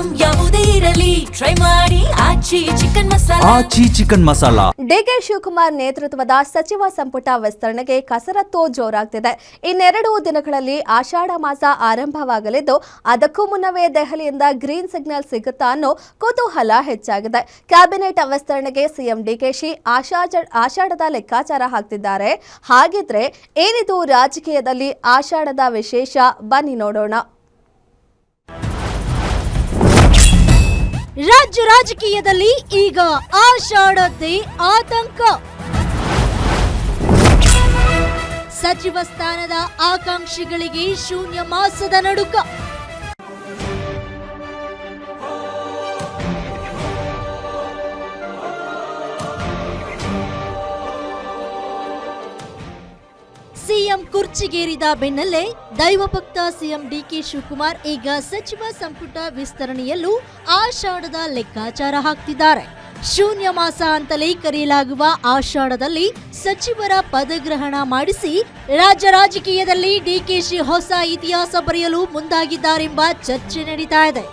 Item ಯಾವುದೇ ಇರಲಿ try ಮಾಡಿ ಆಚಿ ಚಿಕನ್ ಮಸಾಲಾ. ಡಿಕೆ ಶಿವಕುಮಾರ್ ನೇತೃತ್ವದ ಸಚಿವ ಸಂಪುಟ ವಿಸ್ತರಣೆಗೆ ಕಸರತ್ತು ಜೋರಾಗ್ತಿದೆ. ಇನ್ನೆರಡು ದಿನಗಳಲ್ಲಿ ಆಷಾಢ ಮಾಸ ಆರಂಭವಾಗಲಿದ್ದು ಅದಕ್ಕೂ ಮುನ್ನವೇ ದೆಹಲಿಯಿಂದ ಗ್ರೀನ್ ಸಿಗ್ನಲ್ ಸಿಗುತ್ತಾ ಅನ್ನೋ ಕುತೂಹಲ ಹೆಚ್ಚಾಗಿದೆ. ಕ್ಯಾಬಿನೆಟ್ ವಿಸ್ತರಣೆಗೆ ಸಿಎಂ ಡಿಕೆಶಿ ಆಷಾಢದ ಲೆಕ್ಕಾಚಾರ ಹಾಕ್ತಿದ್ದಾರೆ. ಹಾಗಿದ್ರೆ ಏನಿದು ರಾಜಕೀಯದಲ್ಲಿ ಆಷಾಢದ ವಿಶೇಷ? ಬನ್ನಿ ನೋಡೋಣ. ರಾಜ್ಯ ರಾಜಕೀಯದಲ್ಲಿ ಈಗ ಆಷಾಢದ್ದೇ ಆತಂಕ. ಸಚಿವ ಸ್ಥಾನದ ಆಕಾಂಕ್ಷಿಗಳಿಗೆ ಶೂನ್ಯ ಮಾಸದ ನಡುಕ. ಸಿಎಂ ಕುರ್ಚಿಗೇರಿದ ಬೆನ್ನಲ್ಲೇ ದೈವಭಕ್ತ ಸಿಎಂ ಡಿಕೆ ಶಿವಕುಮಾರ್ ಈಗ ಸಚಿವ ಸಂಪುಟ ವಿಸ್ತರಣೆಯಲ್ಲೂ ಆಷಾಢದ ಲೆಕ್ಕಾಚಾರ ಹಾಕ್ತಿದ್ದಾರೆ. ಶೂನ್ಯ ಮಾಸ ಅಂತಲೇ ಕರೆಯಲಾಗುವ ಆಷಾಢದಲ್ಲಿ ಸಚಿವರ ಪದಗ್ರಹಣ ಮಾಡಿಸಿ ರಾಜ್ಯ ರಾಜಕೀಯದಲ್ಲಿ ಡಿಕೆಶಿ ಹೊಸ ಇತಿಹಾಸ ಬರೆಯಲು ಮುಂದಾಗಿದ್ದಾರೆಂಬ ಚರ್ಚೆ ನಡೀತಾ ಇದೆ.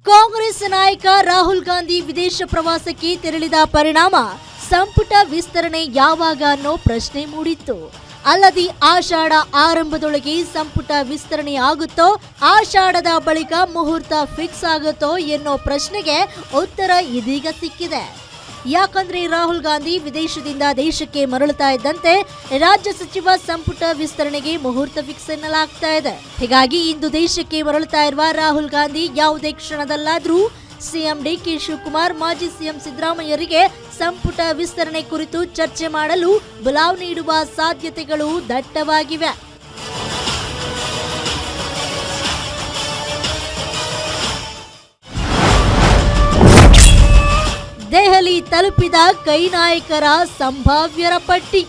ಕಾಂಗ್ರೆಸ್ ನಾಯಕ ರಾಹುಲ್ ಗಾಂಧಿ ವಿದೇಶ ಪ್ರವಾಸಕ್ಕೆ ತೆರಳಿದ ಪರಿಣಾಮ ಸಂಪುಟ ವಿಸ್ತರಣೆ ಯಾವಾಗ ಅನ್ನೋ ಪ್ರಶ್ನೆ ಮೂಡಿತ್ತು. ಅಲ್ಲದೆ ಆಷಾಢ ಆರಂಭದೊಳಗೆ ಸಂಪುಟ ವಿಸ್ತರಣೆ ಆಗುತ್ತೋ, ಆಷಾಢದ ಬಳಿಕ ಮುಹೂರ್ತ ಫಿಕ್ಸ್ ಆಗುತ್ತೋ ಎನ್ನೋ ಪ್ರಶ್ನೆಗೆ ಉತ್ತರ ಇದೀಗ ಸಿಕ್ಕಿದೆ. ಯಾಕಂದ್ರೆ ರಾಹುಲ್ ಗಾಂಧಿ ವಿದೇಶದಿಂದ ದೇಶಕ್ಕೆ ಮರಳುತ್ತಾ ಇದ್ದಂತೆ ರಾಜ್ಯ ಸಚಿವ ಸಂಪುಟ ವಿಸ್ತರಣೆಗೆ ಮುಹೂರ್ತ ಫಿಕ್ಸ್ ಎನ್ನಲಾಗ್ತಾ ಇದೆ. ಹೀಗಾಗಿ ಇಂದು ದೇಶಕ್ಕೆ ಮರಳುತ್ತಾ ಇರುವ ರಾಹುಲ್ ಗಾಂಧಿ ಯಾವುದೇ ಕ್ಷಣದಲ್ಲಾದ್ರೂ ಸಿಎಂ ಡಿಕೆ ಶಿವಕುಮಾರ್, ಮಾಜಿ ಸಿಎಂ ಸಿದ್ದರಾಮಯ್ಯರಿಗೆ ಸಂಪುಟ ವಿಸ್ತರಣೆ ಕುರಿತು ಚರ್ಚೆ ಮಾಡಲು ಬುಲಾವ್ ನೀಡುವ ಸಾಧ್ಯತೆಗಳು ದಟ್ಟವಾಗಿವೆ. ದೆಹಲಿ ತಲುಪಿದ ಕೈ ನಾಯಕರ ಸಂಭಾವ್ಯರ ಪಟ್ಟಿ.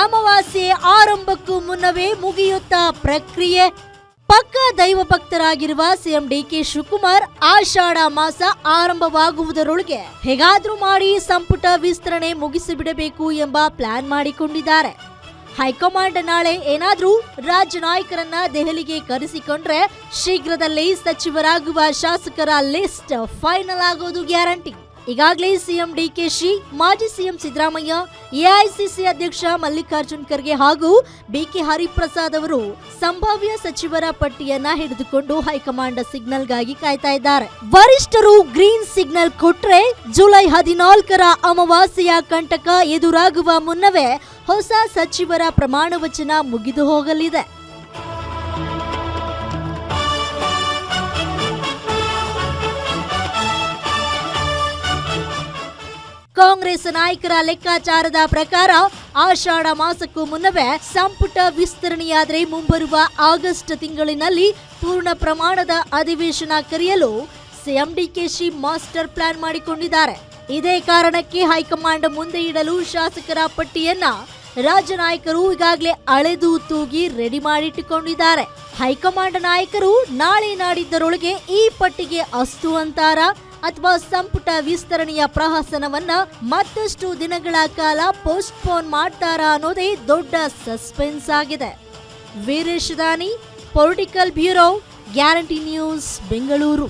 ಅಮಾವಾಸ್ಯೆ ಆರಂಭಕ್ಕೂ ಮುನ್ನವೇ ಮುಗಿಯುತ್ತಾ ಪ್ರಕ್ರಿಯೆ. ಪಕ್ಕ ದೈವ ಭಕ್ತರಾಗಿರುವ ಸಿಎಂ ಡಿಕೆ ಶಿವಕುಮಾರ್ ಆಷಾಢ ಮಾಸ ಆರಂಭವಾಗುವುದರೊಳಗೆ ಹೇಗಾದ್ರೂ ಮಾಡಿ ಸಂಪುಟ ವಿಸ್ತರಣೆ ಮುಗಿಸಿಬಿಡಬೇಕು ಎಂಬ ಪ್ಲಾನ್ ಮಾಡಿಕೊಂಡಿದ್ದಾರೆ. ಹೈಕಮಾಂಡ್ ನಾಳೆ ಏನಾದ್ರೂ ರಾಜ್ಯ ನಾಯಕರನ್ನ ದೆಹಲಿಗೆ ಕರೆಸಿಕೊಂಡ್ರೆ ಶೀಘ್ರದಲ್ಲೇ ಸಚಿವರಾಗುವ ಶಾಸಕರ ಲಿಸ್ಟ್ ಫೈನಲ್ ಆಗೋದು ಗ್ಯಾರಂಟಿ. ಈಗಾಗಲೇ ಸಿಎಂ ಡಿಕೆಶಿ, ಮಾಜಿ ಸಿಎಂ ಸಿದ್ದರಾಮಯ್ಯ, ಎಐಸಿಸಿ ಅಧ್ಯಕ್ಷ ಮಲ್ಲಿಕಾರ್ಜುನ್ ಖರ್ಗೆ ಹಾಗೂ ಬಿಕೆ ಹರಿಪ್ರಸಾದ್ ಅವರು ಸಂಭಾವ್ಯ ಸಚಿವರ ಪಟ್ಟಿಯನ್ನ ಹಿಡಿದುಕೊಂಡು ಹೈಕಮಾಂಡ್ ಸಿಗ್ನಲ್ಗಾಗಿ ಕಾಯ್ತಾ ಇದ್ದಾರೆ. ವರಿಷ್ಠರು ಗ್ರೀನ್ ಸಿಗ್ನಲ್ ಕೊಟ್ರೆ ಜುಲೈ 14ರ ಅಮಾವಾಸ್ಯೆಯ ಕಂಟಕ ಎದುರಾಗುವ ಮುನ್ನವೇ ಹೊಸ ಸಚಿವರ ಪ್ರಮಾಣ ವಚನ ಮುಗಿದು ಹೋಗಲಿದೆ. ಕಾಂಗ್ರೆಸ್ ನಾಯಕರ ಲೆಕ್ಕಾಚಾರದ ಪ್ರಕಾರ ಆಷಾಢ ಮಾಸಕ್ಕೂ ಮುನ್ನವೇ ಸಂಪುಟ ವಿಸ್ತರಣೆಯಾದರೆ ಮುಂಬರುವ ಆಗಸ್ಟ್ ತಿಂಗಳಿನಲ್ಲಿ ಪೂರ್ಣ ಪ್ರಮಾಣದ ಅಧಿವೇಶನ ಕರೆಯಲು ಸಿಎಂ ಡಿಕೆಶಿ ಮಾಸ್ಟರ್ ಪ್ಲಾನ್ ಮಾಡಿಕೊಂಡಿದ್ದಾರೆ. ಇದೇ ಕಾರಣಕ್ಕೆ ಹೈಕಮಾಂಡ್ ಮುಂದೆ ಇಡಲು ಶಾಸಕರ ಪಟ್ಟಿಯನ್ನ ರಾಜ್ಯ ನಾಯಕರು ಈಗಾಗಲೇ ಅಳೆದು ತೂಗಿ ರೆಡಿ ಮಾಡಿಟ್ಟುಕೊಂಡಿದ್ದಾರೆ. ಹೈಕಮಾಂಡ್ ನಾಯಕರು ನಾಳೆ ನಾಡಿದ್ದರೊಳಗೆ ಈ ಪಟ್ಟಿಗೆ ಅಸ್ತು ಅಂತಾರ ಅಥವಾ ಸಂಪುಟ ವಿಸ್ತರಣೆಯ ಪ್ರಹಸನವನ್ನ ಮತ್ತಷ್ಟು ದಿನಗಳ ಕಾಲ ಪೋಸ್ಟ್ಪೋನ್ ಮಾಡ್ತಾರಾ ಅನ್ನೋದೇ ದೊಡ್ಡ ಸಸ್ಪೆನ್ಸ್ ಆಗಿದೆ. ವೀರೇಶ್ ದಾನಿ, political bureau, guarantee news, Bengaluru.